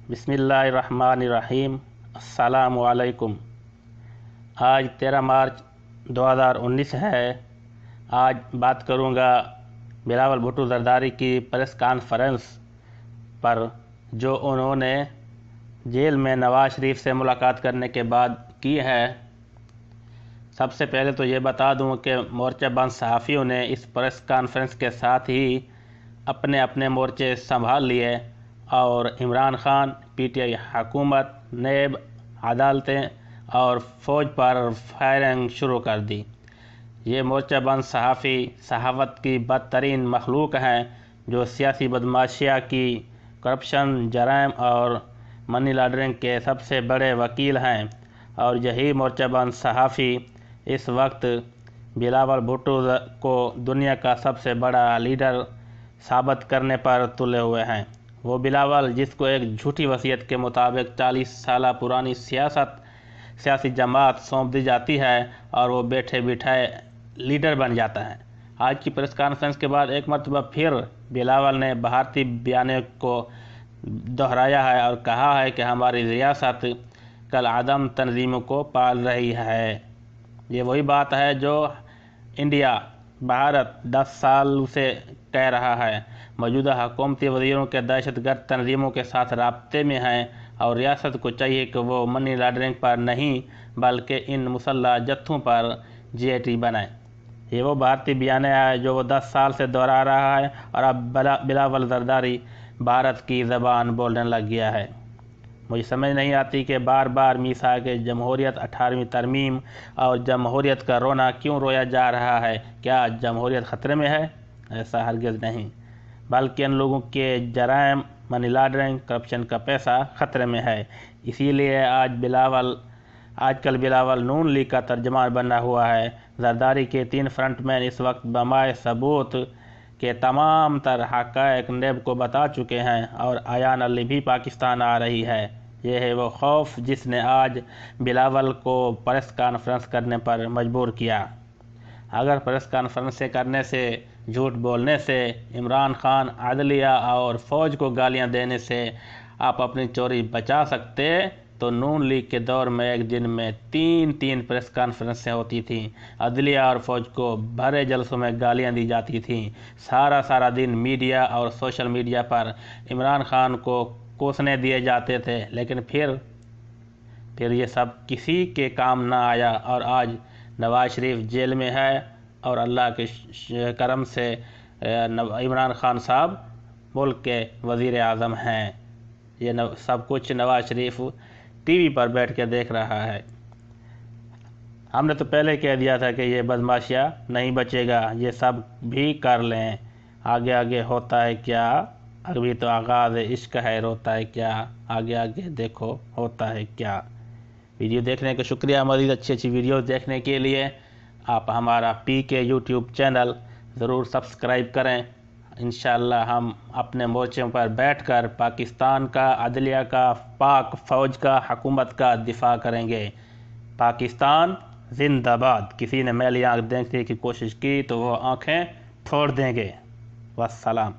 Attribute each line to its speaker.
Speaker 1: بسم اللہ الرحمن الرحیم۔ السلام علیکم۔ آج 13 مارچ 2019 ہے۔ آج بات کروں گا بلاول بھٹو زرداری کی پریس کانفرنس پر جو انہوں نے جیل میں نواز شریف سے ملاقات کرنے کے بعد کی ہے۔ سب سے پہلے تو یہ بتا دوں کہ مورچہ بند صحافیوں نے اس پریس کانفرنس کے ساتھ ہی اپنے اپنے مورچے سنبھال لیے اور Imran Khan, P T I حکومت، نیب، عدالتیں اور فوج پر فائرنگ شروع کر دی۔ یہ مورچہ بند صحافی صحافت کی بدترین مخلوق ہیں جو سیاسی بدماشیاں کی، کرپشن، جرائم اور منی لانڈرنگ کے سب سے بڑے وکیل ہیں، اور یہی مورچہ بند صحافی اس وقت بلاول بھٹو کو دنیا کا سب سے بڑا لیڈر ثابت کرنے پر تلے ہوئے ہیں۔ وہ بلاول جس کو ایک جھوٹی وصیت کے مطابق 40 سالہ پرانی سیاسی جماعت سونپ دی جاتی ہے اور وہ بیٹھے بٹھائے لیڈر بن جاتا ہے۔ آج کی پریس کانفرنس کے بعد ایک مرتبہ پھر بلاول نے بھارتی بیانے کو دہرایا ہے اور کہا ہے کہ ہماری ریاست کالعدم تنظیموں کو پال رہی ہے۔ یہ وہی بات ہے جو انڈیا، بھارت 10 سال سے کہہ رہا ہے۔ موجودہ حکومتی وزیروں کے دہشت گرد تنظیموں کے ساتھ رابطے میں ہیں اور ریاست کو چاہیے کہ وہ منی لانڈرنگ پر نہیں بلکہ ان مسلح جتھوں پر GAT بنائیں۔ یہ وہ بھارتی بیانیہ ہے جو وہ 10 سال سے دہرا رہا ہے اور اب بلاول زرداری بھارت کی زبان بولنے لگ گیا ہے۔ مجھے سمجھ نہیں آتی کہ بار بار میثاق جمہوریت، 18ویں ترمیم اور جمہوریت کا رونا کیوں رویا جا رہا ہے۔ کیا جمہوریت خطرے میں ہے؟ ایسا ہرگز نہیں، بلکہ ان لوگوں کے جرائم، منی لانڈرنگ، کرپشن کا پیسہ خطرے میں ہے۔ اسی لیے آج کل بلاول نون لیگ کا ترجمان بنا ہوا ہے۔ زرداری کے 3 فرنٹ مین اس وقت بمائے ثبوت کے تمام تر حقائق نیب کو بتا چکے ہیں اور ایان علی بھی پاکستان آ رہی ہے۔ یہ ہے وہ خوف جس نے آج بلاول کو پریس کانفرنس کرنے پر مجبور کیا۔ اگر پریس کانفرنس کرنے سے، جھوٹ بولنے سے، عمران خان، عدلیہ اور فوج کو گالیاں دینے سے آپ اپنی چوری بچا سکتے تو نون لیگ کے دور میں ایک دن میں 3 پریس کانفرنسیں ہوتی تھیں۔ عدلیہ اور فوج کو بھرے جلسوں میں گالیاں دی جاتی تھیں۔ سارا دن میڈیا اور سوشل میڈیا پر عمران خان کو کوسنے دیے جاتے تھے، لیکن پھر یہ سب کسی کے کام نہ آیا اور آج نواز شریف جیل میں ہے اور اللہ کے کرم سے عمران خان صاحب ملک کے وزیر اعظم ہیں۔ یہ سب کچھ نواز شریف ٹی وی پر بیٹھ کے دیکھ رہا ہے۔ ہم نے تو پہلے کہہ دیا تھا کہ یہ بدماشیاں نہیں بچے گا، یہ سب بھی کر لیں۔ آگے ہوتا ہے کیا، ابھی تو آغاز عشق ہے، روتا ہے کیا، آگے دیکھو ہوتا ہے کیا۔ ویڈیو دیکھنے کا شکریہ۔ مزید اچھی ویڈیوز دیکھنے کے لیے آپ ہمارا PK YouTube چینل ضرور سبسکرائب کریں۔ انشاءاللہ ہم اپنے مورچوں پر بیٹھ کر پاکستان کا، عدلیہ کا، پاک فوج کا، حکومت کا دفاع کریں گے۔ پاکستان زندہ باد۔ کسی نے میلی آنکھ دیکھنے کی کوشش کی تو وہ آنکھیں پھوڑ دیں گے۔ والسلام۔